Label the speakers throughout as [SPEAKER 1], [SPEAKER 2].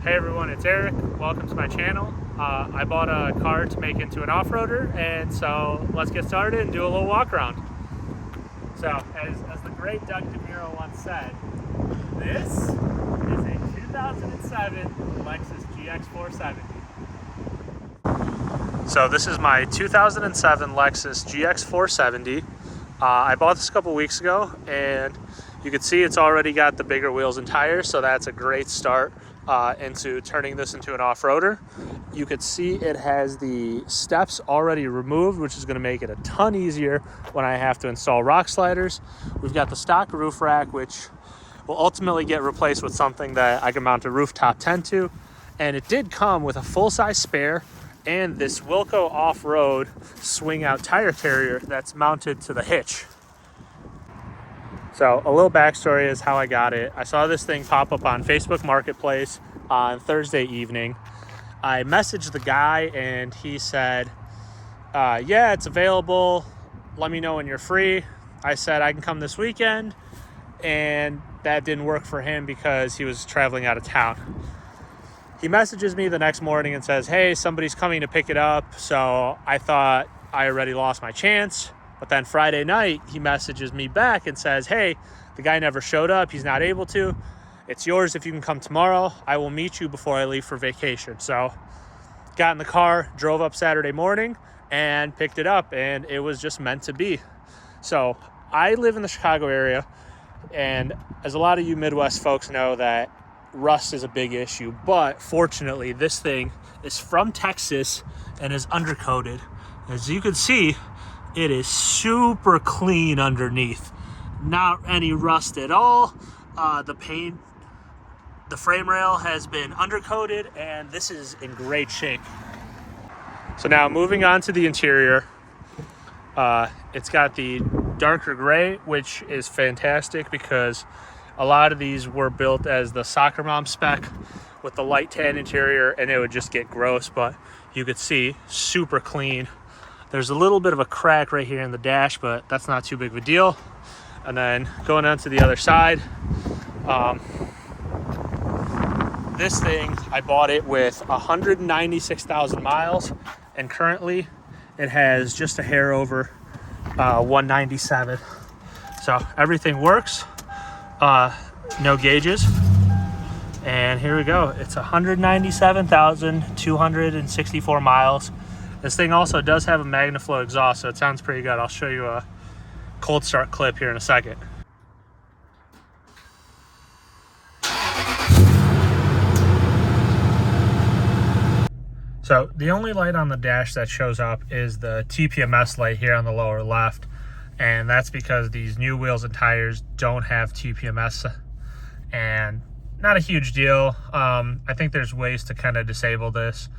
[SPEAKER 1] Hey everyone, it's Eric. Welcome to my channel. I bought a car to make into an off-roader, and so let's get started and do a little walk around. So, as the great Doug DeMuro once said, this is a 2007 Lexus GX470. So this is my 2007 Lexus GX470. I bought this a couple weeks ago, and you can see it's already got the bigger wheels and tires, so that's a great start into turning this into an off-roader. You could see it has the steps already removed, which is going to make it a ton easier when I have to install rock sliders. We've got the stock roof rack, which will ultimately get replaced with something that I can mount a rooftop tent to. And it did come with a full-size spare and this Wilco off-road swing-out tire carrier that's mounted to the hitch. So a little backstory is how I got it. I saw this thing pop up on Facebook Marketplace on Thursday evening. I messaged the guy and he said, yeah, it's available. Let me know when you're free. I said I can come this weekend, and that didn't work for him because he was traveling out of town. He messages me the next morning and says, hey, somebody's coming to pick it up. So I thought I already lost my chance. But then Friday night, he messages me back and says, hey, the guy never showed up. He's not able to. It's yours if you can come tomorrow. I will meet you before I leave for vacation. So got in the car, drove up Saturday morning, and picked it up. And it was just meant to be. So I live in the Chicago area. And as a lot of you Midwest folks know, that rust is a big issue. But fortunately, this thing is from Texas and is undercoated. As you can see, it is super clean underneath. Not any rust at all. The paint, the frame rail has been undercoated, and this is in great shape. So now moving on to the interior. It's got the darker gray, which is fantastic because a lot of these were built as the soccer mom spec with the light tan interior, and it would just get gross, but you could see super clean. There's a little bit of a crack right here in the dash, but that's not too big of a deal. And then going on to the other side, this thing, I bought it with 196,000 miles, and currently it has just a hair over 197. So everything works, no gauges. And here we go. It's 197,264 miles. This thing also does have a MagnaFlow exhaust, so it sounds pretty good. I'll show you a cold start clip here in a second. So the only light on the dash that shows up is the TPMS light here on the lower left, and that's because these new wheels and tires don't have TPMS, and not a huge deal. I think there's ways to kind of disable this,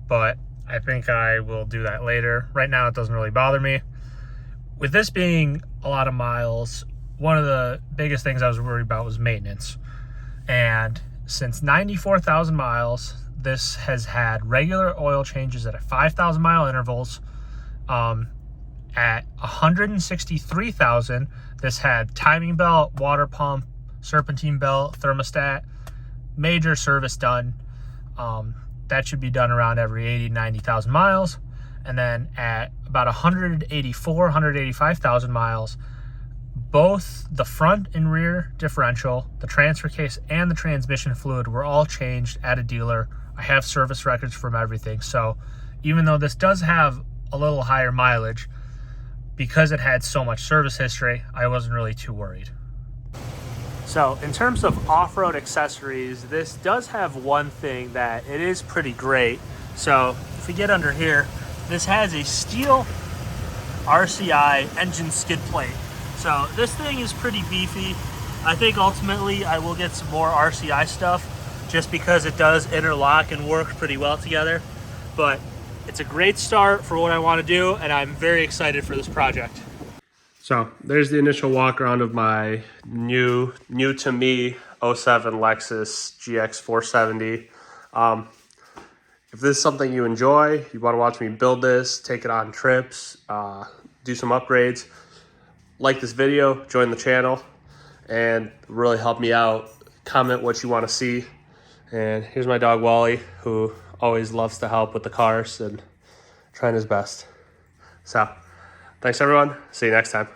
[SPEAKER 1] but I think I will do that later. Right now, it doesn't really bother me. With this being a lot of miles, one of the biggest things I was worried about was maintenance. And since 94,000 miles, this has had regular oil changes at 5,000 mile intervals. At 163,000, this had timing belt, water pump, serpentine belt, thermostat, major service done. That should be done around every 80, 90,000 miles. And then at about 185,000 miles, both the front and rear differential, the transfer case, and the transmission fluid were all changed at a dealer. I have service records from everything. So even though this does have a little higher mileage, because it had so much service history, I wasn't really too worried. So in terms of off-road accessories, this does have one thing that it is pretty great. So if we get under here, this has a steel RCI engine skid plate. So this thing is pretty beefy. I think ultimately I will get some more RCI stuff just because it does interlock and work pretty well together. But it's a great start for what I want to do, and I'm very excited for this project. So there's the initial walk around of my new to me 07 Lexus GX470. If this is something you enjoy, you want to watch me build this, take it on trips, do some upgrades, like this video, join the channel, and really help me out. Comment what you want to see,
[SPEAKER 2] And here's my dog Wally, who always loves to help with the cars and trying his best. So thanks everyone. See you next time.